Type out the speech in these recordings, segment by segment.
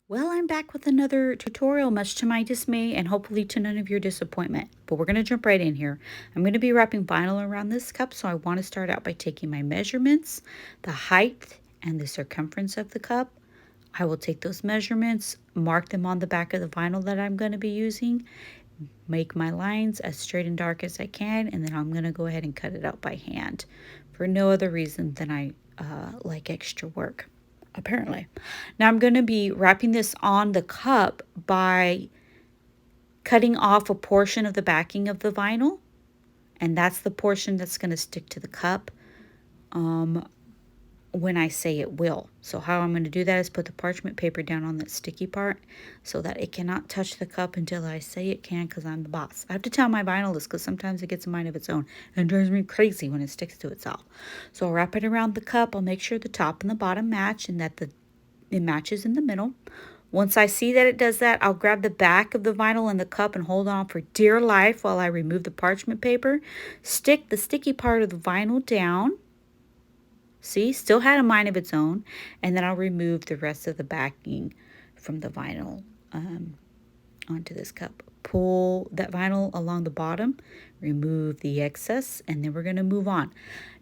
Well, I'm back with another tutorial, much to my dismay and hopefully to none of your disappointment. But we're going to jump right in here. I'm going to be wrapping vinyl around this cup, so I want to start out by taking my measurements, the height and the circumference of the cup. I will take those measurements, mark them on the back of the vinyl that I'm going to be using, make my lines as straight and dark as I can, and then I'm going to go ahead and cut it out by hand for no other reason than I like extra work, apparently. Now I'm going to be wrapping this on the cup by cutting off a portion of the backing of the vinyl, and that's the portion that's going to stick to the cup when I say it will. So how I'm going to do that is put the parchment paper down on that sticky part so that it cannot touch the cup until I say it can, because I'm the boss. I have to tell my vinyl this because sometimes it gets a mind of its own and drives me crazy when it sticks to itself. So I'll wrap it around the cup. I'll make sure the top and the bottom match and that it matches in the middle. Once I see that it does that, I'll grab the back of the vinyl and the cup and hold on for dear life while I remove the parchment paper. Stick the sticky part of the vinyl down. See, still had a mind of its own. And then I'll remove the rest of the backing from the vinyl onto this cup. Pull that vinyl along the bottom, remove the excess, and then we're going to move on.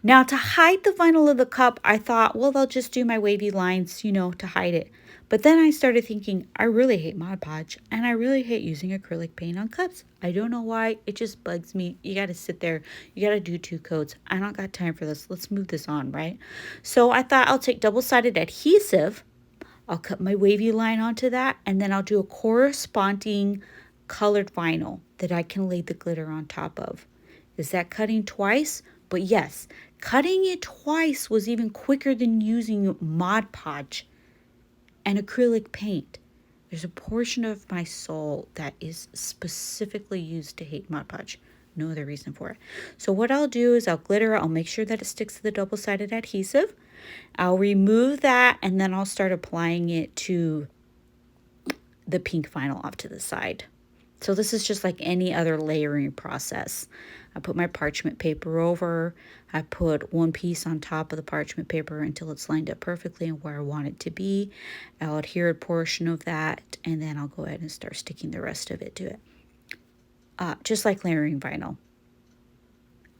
Now, to hide the vinyl of the cup, I thought, well, I'll just do my wavy lines, to hide it. But then I started thinking, I really hate Mod Podge, and I really hate using acrylic paint on cups. I don't know why. It just bugs me. You got to sit there. You got to do 2 coats. I don't got time for this. Let's move this on, right? So I thought I'll take double-sided adhesive. I'll cut my wavy line onto that, and then I'll do a corresponding colored vinyl that I can lay the glitter on top of. Is that cutting twice? But yes, cutting it twice was even quicker than using Mod Podge and acrylic paint. There's a portion of my soul that is specifically used to hate Mod Podge. No other reason for it. So what I'll do is I'll glitter. I'll make sure that it sticks to the double-sided adhesive. I'll remove that, and then I'll start applying it to the pink vinyl off to the side. So this is just like any other layering process. I put my parchment paper over. I put one piece on top of the parchment paper until it's lined up perfectly and where I want it to be. I'll adhere a portion of that, and then I'll go ahead and start sticking the rest of it to it. Just like layering vinyl.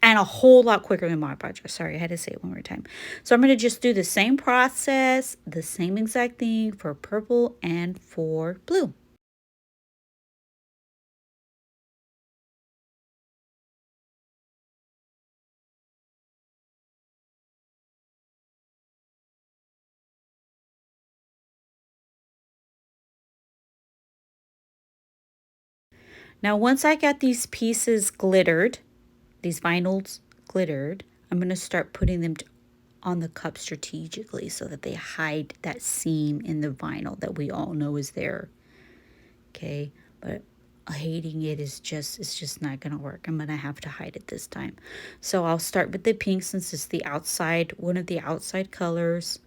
And a whole lot quicker than Mod Podge. Sorry, I had to say it one more time. So I'm going to just do the same process, the same exact thing for purple and for blue. Now, once I got these pieces glittered, these vinyls glittered, I'm going to start putting them on the cup strategically so that they hide that seam in the vinyl that we all know is there. Okay, but hating it is just, it's just not going to work. I'm going to have to hide it this time. So I'll start with the pink since it's the outside, one of the outside colors.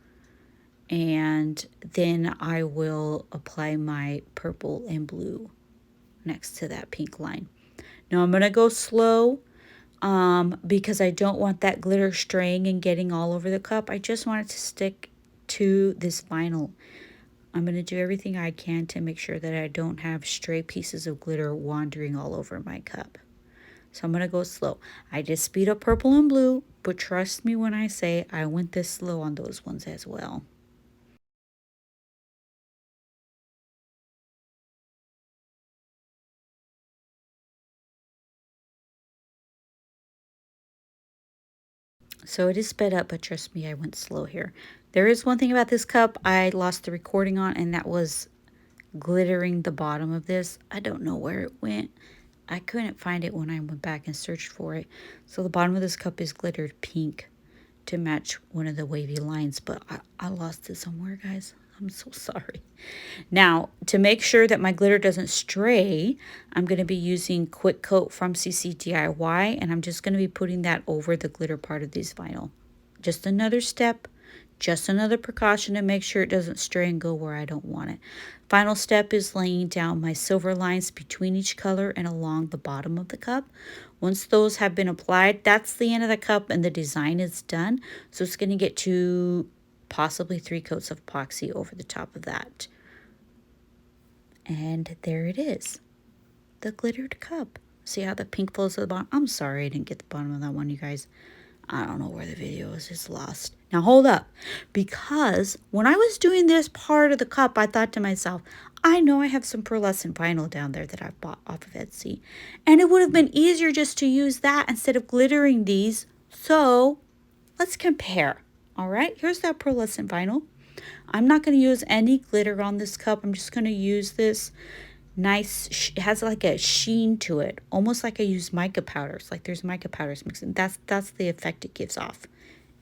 And then I will apply my purple and blue next to that pink line. Now I'm going to go slow because I don't want that glitter straying and getting all over the cup. I just want it to stick to this vinyl. I'm going to do everything I can to make sure that I don't have stray pieces of glitter wandering all over my cup. So I'm going to go slow. I just speed up purple and blue, but trust me when I say I went this slow on those ones as well. So it is sped up, but trust me, I went slow here. There is one thing about this cup I lost the recording on, and that was glittering the bottom of this. I don't know where it went. I couldn't find it when I went back and searched for it. So the bottom of this cup is glittered pink to match one of the wavy lines, but I lost it somewhere, guys. I'm so sorry. Now, to make sure that my glitter doesn't stray, I'm going to be using Quick Coat from CC DIY, and I'm just going to be putting that over the glitter part of this vinyl. Just another step, just another precaution to make sure it doesn't stray and go where I don't want it. Final step is laying down my silver lines between each color and along the bottom of the cup. Once those have been applied, that's the end of the cup and the design is done. So it's going to get 2, possibly 3 coats of epoxy over the top of that. And there it is, the glittered cup. See how the pink flows to the bottom? I'm sorry I didn't get the bottom of that one, you guys. I don't know where the video is. It's lost. Now hold up. Because when I was doing this part of the cup, I thought to myself, I know I have some pearlescent vinyl down there that I bought off of Etsy. And it would have been easier just to use that instead of glittering these. So let's compare. All right, here's that pearlescent vinyl. I'm not going to use any glitter on this cup. I'm just going to use this nice, it has like a sheen to it, almost like I use mica powders, like there's mica powders mixed in. That's the effect it gives off,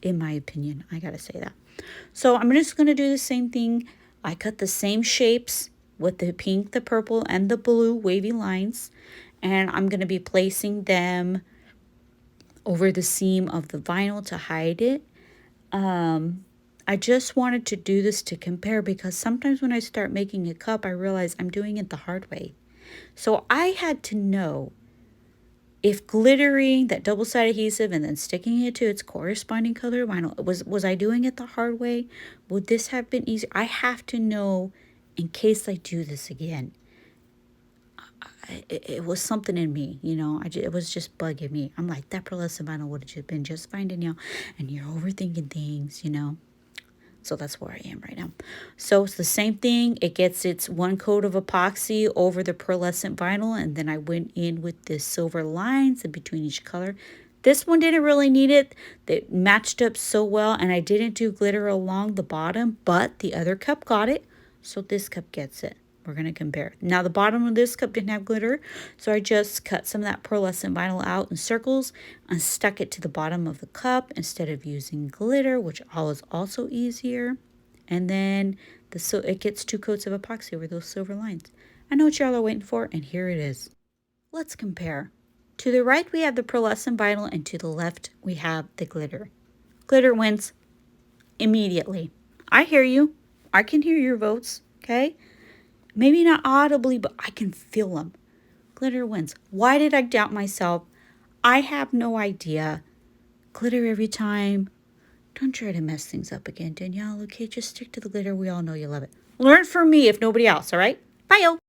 in my opinion. I gotta say that. So I'm just gonna do the same thing. I cut the same shapes with the pink, the purple, and the blue wavy lines, and I'm gonna be placing them over the seam of the vinyl to hide it. I just wanted to do this to compare, because sometimes when I start making a cup, I realize I'm doing it the hard way. So I had to know if glittering that double-sided adhesive and then sticking it to its corresponding color vinyl, was I doing it the hard way? Would this have been easy? I have to know in case I do this again. It was something in me, you know. It was just bugging me. I'm like, that pearlescent vinyl would have been just fine, Danielle. And you're overthinking things, you know. So that's where I am right now. So it's the same thing. It gets its one coat of epoxy over the pearlescent vinyl, and then I went in with the silver lines in between each color. This one didn't really need it. They matched up so well, and I didn't do glitter along the bottom, but the other cup got it, so this cup gets it. We're going to compare. Now, the bottom of this cup didn't have glitter, so I just cut some of that pearlescent vinyl out in circles and stuck it to the bottom of the cup instead of using glitter, which was also easier. And then it gets 2 coats of epoxy over those silver lines. I know what y'all are waiting for, and here it is. Let's compare. To the right, we have the pearlescent vinyl, and to the left, we have the glitter. Glitter wins immediately. I hear you. I can hear your votes, okay? Maybe not audibly, but I can feel them. Glitter wins. Why did I doubt myself? I have no idea. Glitter every time. Don't try to mess things up again, Danielle, okay? Just stick to the glitter. We all know you love it. Learn from me if nobody else, all right? Bye-o.